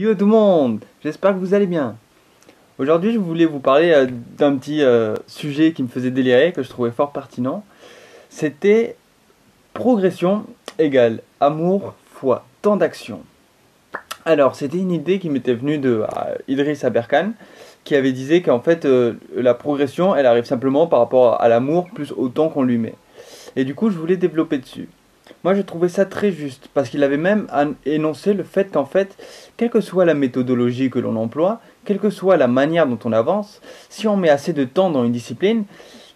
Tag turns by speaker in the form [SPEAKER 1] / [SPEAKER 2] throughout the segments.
[SPEAKER 1] Yo tout le monde, j'espère que vous allez bien. Aujourd'hui je voulais vous parler d'un petit sujet qui me faisait délirer, que je trouvais fort pertinent. C'était progression égale amour fois temps d'action. Alors c'était une idée qui m'était venue de Idriss Aberkan, qui avait dit qu'en fait la progression elle arrive simplement par rapport à l'amour plus au temps qu'on lui met. Et du coup je voulais développer dessus. Moi, je trouvais ça très juste, parce qu'il avait même énoncé le fait qu'en fait, quelle que soit la méthodologie que l'on emploie, quelle que soit la manière dont on avance, si on met assez de temps dans une discipline,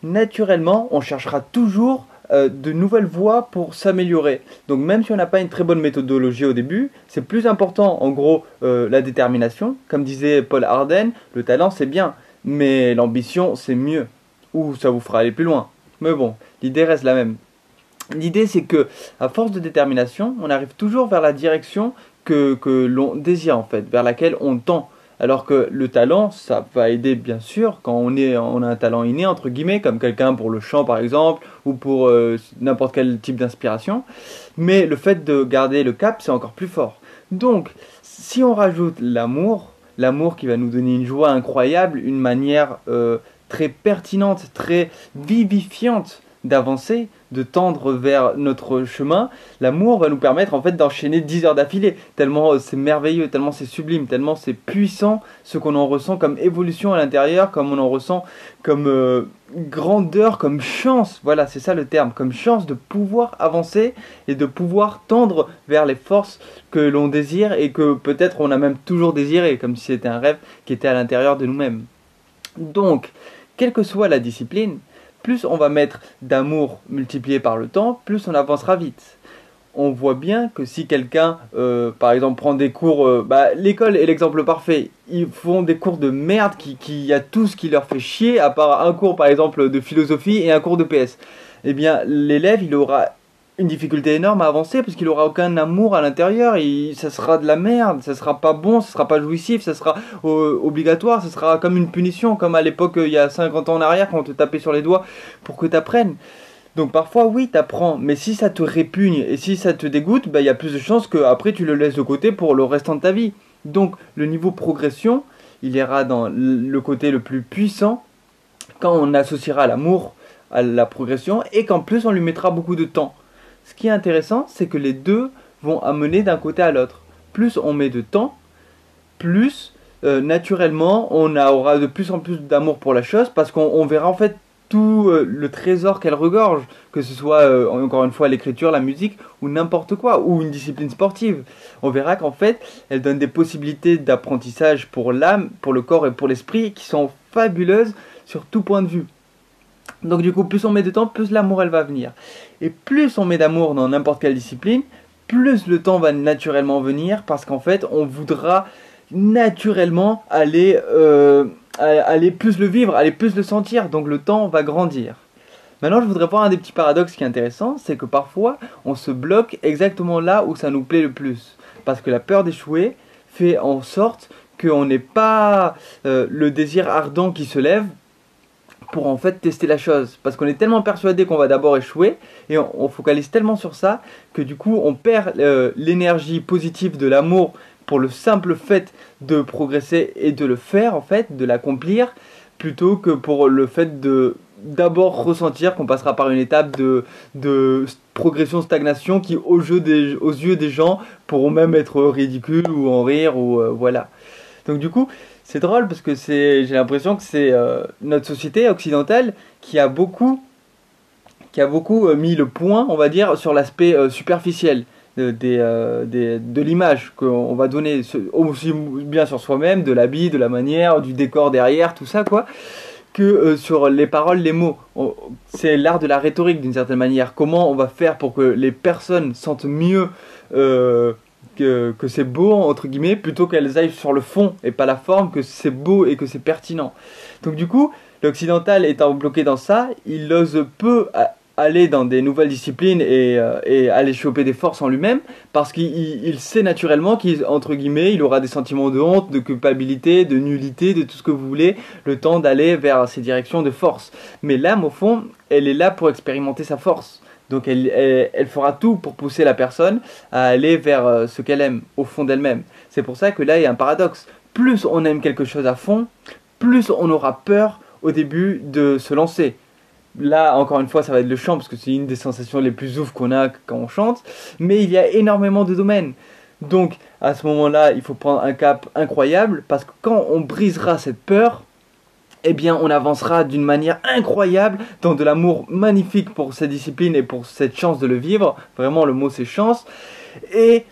[SPEAKER 1] naturellement, on cherchera toujours de nouvelles voies pour s'améliorer. Donc même si on n'a pas une très bonne méthodologie au début, c'est plus important, en gros, la détermination. Comme disait Paul Arden, le talent c'est bien, mais l'ambition c'est mieux, ou ça vous fera aller plus loin. Mais bon, l'idée reste la même. L'idée c'est que, à force de détermination, on arrive toujours vers la direction que l'on désire en fait, vers laquelle on tend. Alors que le talent, ça va aider bien sûr quand on a un talent inné entre guillemets, comme quelqu'un pour le chant par exemple, ou pour n'importe quel type d'inspiration. Mais le fait de garder le cap, c'est encore plus fort. Donc, si on rajoute l'amour, l'amour qui va nous donner une joie incroyable, une manière très pertinente, très vivifiante d'avancer, de tendre vers notre chemin, l'amour va nous permettre en fait d'enchaîner 10 heures d'affilée, tellement c'est merveilleux, tellement c'est sublime, tellement c'est puissant ce qu'on en ressent comme évolution à l'intérieur, comme on en ressent comme grandeur, comme chance, voilà c'est ça le terme, comme chance de pouvoir avancer et de pouvoir tendre vers les forces que l'on désire et que peut-être on a même toujours désiré, comme si c'était un rêve qui était à l'intérieur de nous-mêmes. Donc, quelle que soit la discipline, plus on va mettre d'amour multiplié par le temps, plus on avancera vite. On voit bien que si quelqu'un, par exemple, prend des cours... l'école est l'exemple parfait. Ils font des cours de merde qui a tout ce qui leur fait chier, à part un cours, par exemple, de philosophie et un cours de PS. Eh bien, l'élève, il aura une difficulté énorme à avancer parce qu'il aura aucun amour à l'intérieur, ça sera de la merde, ça sera pas bon, ça sera pas jouissif, ça sera obligatoire, ça sera comme une punition, comme à l'époque il y a 50 ans en arrière quand on te tapait sur les doigts pour que tu apprennes. Donc parfois oui t'apprends, mais si ça te répugne et si ça te dégoûte, il y a plus de chances que après tu le laisses de côté pour le restant de ta vie. Donc le niveau progression, il ira dans le côté le plus puissant quand on associera l'amour à la progression et qu'en plus on lui mettra beaucoup de temps. Ce qui est intéressant, c'est que les deux vont amener d'un côté à l'autre. Plus on met de temps, plus naturellement on aura de plus en plus d'amour pour la chose parce qu'on verra en fait tout le trésor qu'elle regorge, que ce soit encore une fois l'écriture, la musique ou n'importe quoi, ou une discipline sportive. On verra qu'en fait elle donne des possibilités d'apprentissage pour l'âme, pour le corps et pour l'esprit qui sont fabuleuses sur tout point de vue. Donc du coup, plus on met de temps, plus l'amour elle va venir. Et plus on met d'amour dans n'importe quelle discipline, plus le temps va naturellement venir parce qu'en fait, on voudra naturellement aller plus le vivre, aller plus le sentir. Donc le temps va grandir. Maintenant, je voudrais voir un des petits paradoxes qui est intéressant, c'est que parfois, on se bloque exactement là où ça nous plaît le plus. Parce que la peur d'échouer fait en sorte qu'on n'ait pas le désir ardent qui se lève pour en fait tester la chose, parce qu'on est tellement persuadé qu'on va d'abord échouer et on focalise tellement sur ça que du coup on perd l'énergie positive de l'amour pour le simple fait de progresser et de le faire en fait, de l'accomplir, plutôt que pour le fait de d'abord ressentir qu'on passera par une étape de progression, stagnation qui aux yeux des gens pourront même être ridicules ou en rire ou voilà. Donc du coup, c'est drôle parce que j'ai l'impression que c'est notre société occidentale qui a beaucoup mis le point, on va dire, sur l'aspect superficiel de l'image qu'on va donner, aussi bien sur soi-même, de l'habit, de la manière, du décor derrière, tout ça quoi, que sur les paroles, les mots. C'est l'art de la rhétorique d'une certaine manière. Comment on va faire pour que les personnes sentent mieux que c'est beau entre guillemets plutôt qu'elles aillent sur le fond et pas la forme, que c'est beau et que c'est pertinent. Donc du coup l'occidental étant bloqué dans ça, il ose peu aller dans des nouvelles disciplines et aller choper des forces en lui-même parce qu'il sait naturellement qu'entre guillemets il aura des sentiments de honte, de culpabilité, de nullité, de tout ce que vous voulez, le temps d'aller vers ces directions de force. Mais l'âme au fond elle est là pour expérimenter sa force, Donc elle fera tout pour pousser la personne à aller vers ce qu'elle aime, au fond d'elle-même. C'est pour ça que là, il y a un paradoxe. Plus on aime quelque chose à fond, plus on aura peur au début de se lancer. Là, encore une fois, ça va être le chant, parce que c'est une des sensations les plus ouf qu'on a quand on chante. Mais il y a énormément de domaines. Donc, à ce moment-là, il faut prendre un cap incroyable, parce que quand on brisera cette peur, eh bien, on avancera d'une manière incroyable, dans de l'amour magnifique pour cette discipline et pour cette chance de le vivre. Vraiment, le mot c'est chance. Et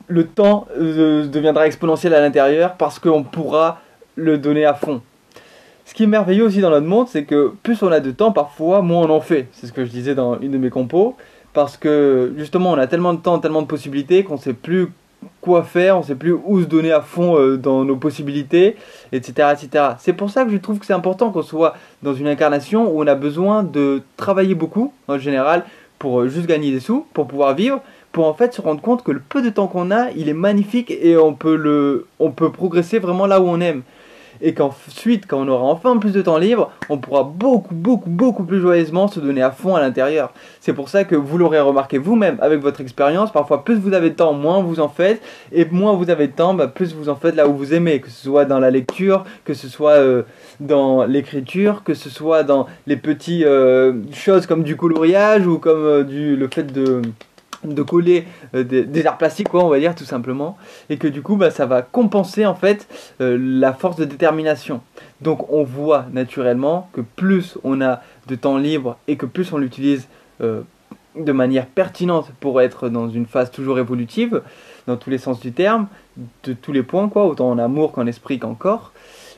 [SPEAKER 1] le temps deviendra exponentiel à l'intérieur, parce qu'on pourra le donner à fond. Ce qui est merveilleux aussi dans notre monde, c'est que plus on a de temps, parfois, moins on en fait. C'est ce que je disais dans une de mes compos. Parce que, justement, on a tellement de temps, tellement de possibilités, qu'on ne sait plus quoi faire, on ne sait plus où se donner à fond dans nos possibilités, etc., etc. C'est pour ça que je trouve que c'est important qu'on soit dans une incarnation où on a besoin de travailler beaucoup, en général, pour juste gagner des sous, pour pouvoir vivre, pour en fait se rendre compte que le peu de temps qu'on a, il est magnifique et on peut progresser vraiment là où on aime. Et qu'ensuite, quand on aura enfin plus de temps libre, on pourra beaucoup plus joyeusement se donner à fond à l'intérieur. C'est pour ça que vous l'aurez remarqué vous-même avec votre expérience, parfois plus vous avez de temps, moins vous en faites, et moins vous avez de temps, plus vous en faites là où vous aimez, que ce soit dans la lecture, que ce soit dans l'écriture, que ce soit dans les petites choses comme du coloriage ou comme le fait de coller des arts plastiques, quoi, on va dire, tout simplement, et que du coup ça va compenser en fait la force de détermination. Donc on voit naturellement que plus on a de temps libre et que plus on l'utilise de manière pertinente pour être dans une phase toujours évolutive, dans tous les sens du terme, de tous les points, quoi, autant en amour qu'en esprit qu'en corps,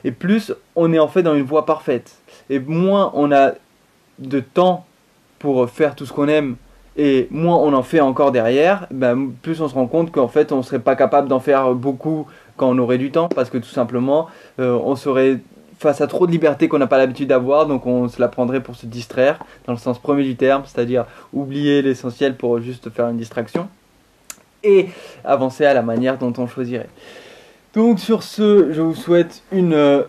[SPEAKER 1] et plus on est en fait dans une voie parfaite. Et moins on a de temps pour faire tout ce qu'on aime, et moins on en fait encore derrière, plus on se rend compte qu'en fait on ne serait pas capable d'en faire beaucoup quand on aurait du temps, parce que tout simplement on serait face à trop de liberté qu'on n'a pas l'habitude d'avoir, donc on se la prendrait pour se distraire, dans le sens premier du terme, c'est-à-dire oublier l'essentiel pour juste faire une distraction, et avancer à la manière dont on choisirait. Donc sur ce, je vous souhaite une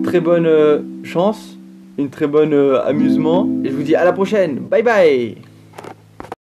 [SPEAKER 1] très bonne chance, une très bonne amusement, et je vous dis à la prochaine, bye bye.